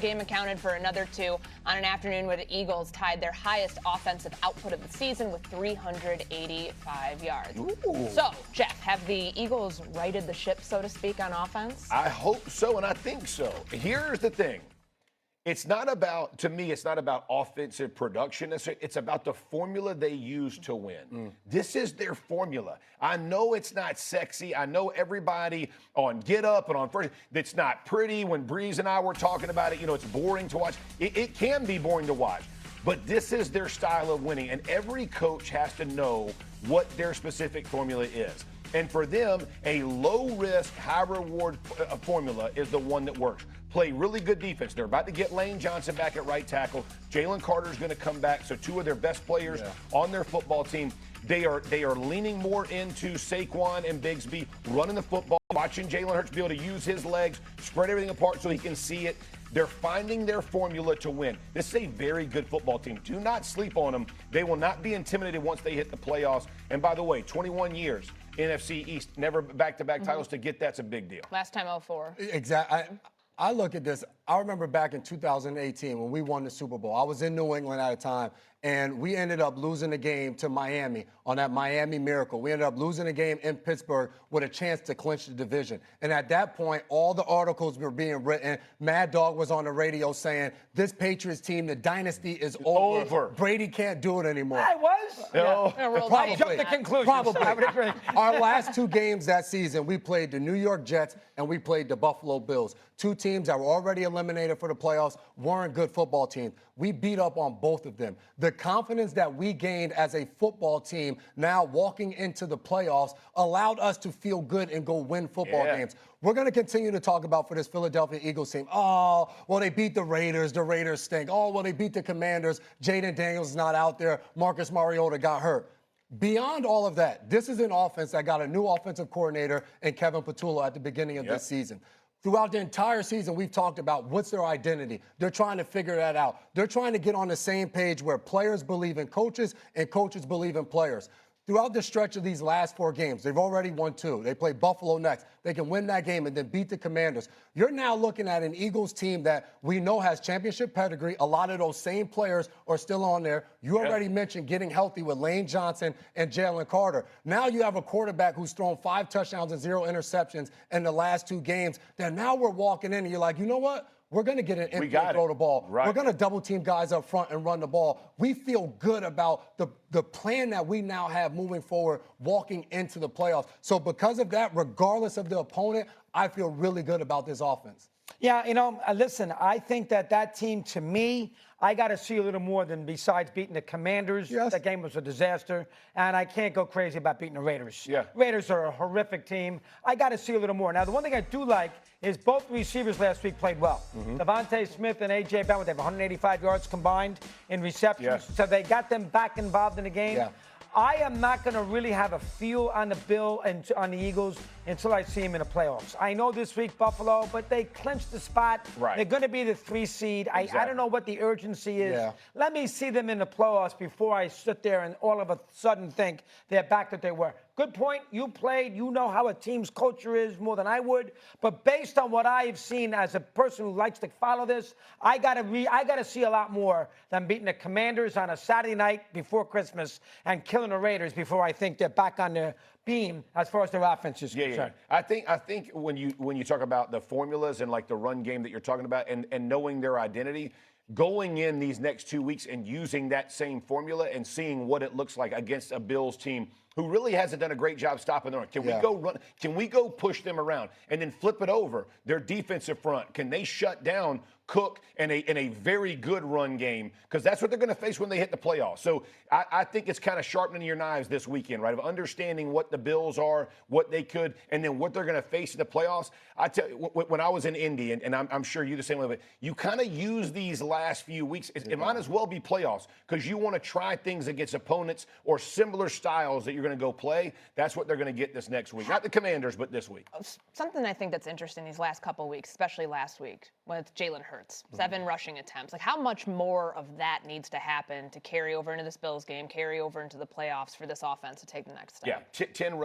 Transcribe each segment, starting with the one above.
Game accounted for another 2 on an afternoon where the Eagles tied their highest offensive output of the season with 385 yards. Ooh. So, Jeff, have the Eagles righted the ship, so to speak, on offense? I hope so, and I think so. Here's the thing. It's not about, to me, it's not about offensive production. It's about the formula they use to win. This is their formula. I know it's not sexy. I know everybody on Get Up and on First, it's not pretty. When Breeze and I were talking about it, it's boring to watch. It can be boring to watch. But this is their style of winning, and every coach has to know what their specific formula is. And for them, a low-risk, high-reward formula is the one that works. Play really good defense. They're about to get Lane Johnson back at right tackle. Jalen Carter's going to come back, so 2 of their best players on their football team. They are leaning more into Saquon and Bigsby, running the football, watching Jalen Hurts be able to use his legs, spread everything apart so he can see it. They're finding their formula to win. This is a very good football team. Do not sleep on them. They will not be intimidated once they hit the playoffs. And by the way, 21 years, NFC East, never back-to-back titles. To get that's a big deal. Last time 04. Exactly. I look at this. I remember back in 2018 when we won the Super Bowl. I was in New England at a time, and we ended up losing the game to Miami on that Miami Miracle. We ended up losing the game in Pittsburgh with a chance to clinch the division. And at that point, all the articles were being written. Mad Dog was on the radio saying, this Patriots team, the dynasty is over. Brady can't do it anymore. I was. No. Probably. Jump to conclusions. Probably. I would agree. Our last 2 games that season, we played the New York Jets and we played the Buffalo Bills. 2 teams that were already eliminated for the playoffs, weren't good football teams. We beat up on both of them. The confidence that we gained as a football team now walking into the playoffs allowed us to feel good and go win football games. We're going to continue to talk about for this Philadelphia Eagles team. Oh, well, they beat the Raiders. The Raiders stink. Oh, well, they beat the Commanders. Jaden Daniels is not out there. Marcus Mariota got hurt. Beyond all of that, this is an offense that got a new offensive coordinator in Kevin Patullo at the beginning of this season. Throughout the entire season, we've talked about what's their identity. They're trying to figure that out. They're trying to get on the same page where players believe in coaches and coaches believe in players. Throughout the stretch of these last 4 games, they've already won 2. They play Buffalo next. They can win that game and then beat the Commanders. You're now looking at an Eagles team that we know has championship pedigree. A lot of those same players are still on there. You already mentioned getting healthy with Lane Johnson and Jalen Carter. Now you have a quarterback who's thrown 5 touchdowns and 0 interceptions in the last 2 games. That now we're walking in and you're like, you know what? We're going to get an empty and throw the ball. Right. We're going to double team guys up front and run the ball. We feel good about the plan that we now have moving forward, walking into the playoffs. So because of that, regardless of the opponent, I feel really good about this offense. Yeah, listen, I think that team, to me, I got to see a little more than besides beating the Commanders. Yes. That game was a disaster, and I can't go crazy about beating the Raiders. Yeah. Raiders are a horrific team. I got to see a little more. Now, the one thing I do like is both receivers last week played well. Devontae Smith and A.J. Brown, they have 185 yards combined in receptions, so they got them back involved in the game. Yeah. I am not going to really have a feel on the Bill and on the Eagles until I see them in the playoffs. I know this week Buffalo, but they clinched the spot. Right. They're going to be the 3 seed. I don't know what the urgency is. Yeah. Let me see them in the playoffs before I sit there and all of a sudden think they're back that they were. Good point. You played. You know how a team's culture is more than I would. But based on what I've seen as a person who likes to follow this, I gotta see a lot more than beating the Commanders on a Saturday night before Christmas and killing the Raiders before I think they're back on their beam as far as their offense is concerned. I think when you talk about the formulas and like the run game that you're talking about and knowing their identity, going in these next 2 weeks and using that same formula and seeing what it looks like against a Bills team who really hasn't done a great job stopping the run. Can we go run? Can we go push them around and then flip it over? Their defensive front, can they shut down Cook in a very good run game? Because that's what they're going to face when they hit the playoffs. So I think it's kind of sharpening your knives this weekend, right? Of understanding what the Bills are, what they could, and then what they're going to face in the playoffs. I tell you, when I was in Indy, and I'm sure you the same way, but you kind of use these last few weeks. It might as well be playoffs because you want to try things against opponents or similar styles that you're going to go play. That's what they're going to get this next week. Not the Commanders, but this week. Something I think that's interesting these last couple of weeks, especially last week, with Jalen Hurts, 7 rushing attempts. Like, how much more of that needs to happen to carry over into this Bills game, carry over into the playoffs for this offense to take the next step? Yeah, 10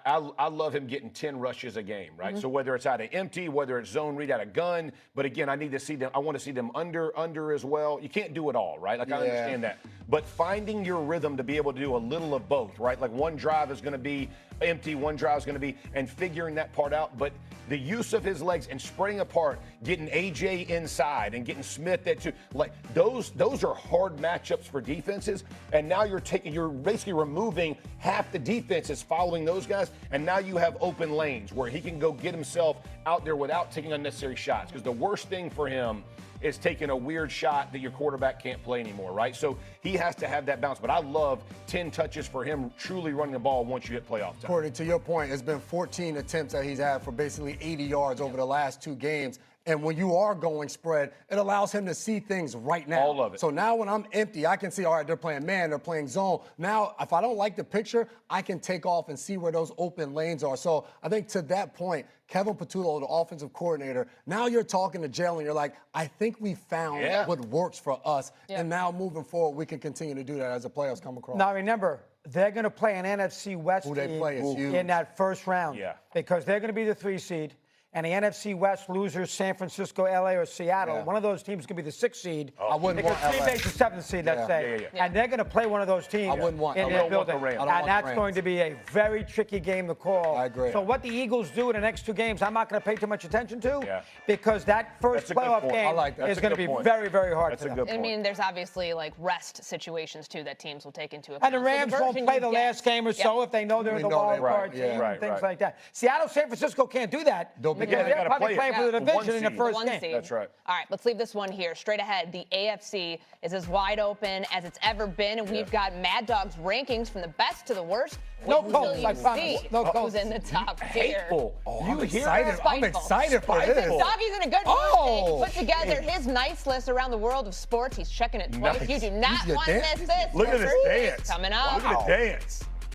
I love him getting 10 rushes a game, right? So whether it's out of empty, whether it's zone read out of gun, but again, I need to see them. I want to see them under as well. You can't do it all, right? Like I understand that, but finding your rhythm to be able to do a little of both, right? Like one drive is going to be empty, one drive is going to be, and figuring that part out. But the use of his legs and spreading apart, getting AJ inside and getting Smith that too, like those are hard matchups for defenses. And now you're basically removing half the defenses following those guys, and now you have open lanes where he can go get himself out there without taking unnecessary shots. Because the worst thing for him is taking a weird shot that your quarterback can't play anymore, right? So he has to have that bounce. But I love 10 touches for him truly running the ball once you hit playoff time. Courtney, to your point, it's been 14 attempts that he's had for basically 80 yards over the last 2 games. And when you are going spread, it allows him to see things right now. All of it. So now when I'm empty, I can see, all right, they're playing man, they're playing zone. Now, if I don't like the picture, I can take off and see where those open lanes are. So I think to that point, Kevin Patullo, the offensive coordinator, now you're talking to Jalen. You're like, I think we found what works for us. And now moving forward, we can continue to do that as the playoffs come across. Now, remember, they're going to play an NFC West Who they team play is huge. in that first round. Yeah. Because they're going to be the 3 seed. And the NFC West losers, San Francisco, LA, or Seattle, one of those teams could be the 6th seed. I wouldn't want Because Green LA. Bay's the 7th seed, let's say. Yeah. And they're going to play one of those teams I wouldn't want in LA. their I don't want building. the Rams. I don't And want that's the Rams. going to be a very tricky game to call. I agree. So what the Eagles do in the next 2 games, I'm not going to pay too much attention to. Yeah. Because that first That's a good playoff point. I game like that. is That's a going to good be point. very, very hard That's for a them. good I point. mean, there's obviously like rest situations too that teams will take into account. And the So Rams won't version play you the get- last game or so if they know they're We the know wild they- card right, team yeah. and Right, things right. like that. Seattle, San Francisco can't do that Don't be because playing. they're Gotta probably play it. playing for the One division in the seed. first One game. seed. That's right. All right, let's leave this one here. Straight ahead, the AFC is as wide open as it's ever been, and we've got Mad Dog's rankings from the best to the worst. No Wait until Colts, you I promise. see No who's Colts. in the top tier. Hateful. I'm You hear excited. that? I'm excited for Spiteful. this. Doggy's in a good mood. Oh, He put together his nice list around the world of sports. He's checking it twice. Nice. You do not He's want to your miss this. Look at this First, dance. Coming up. Look at the dance.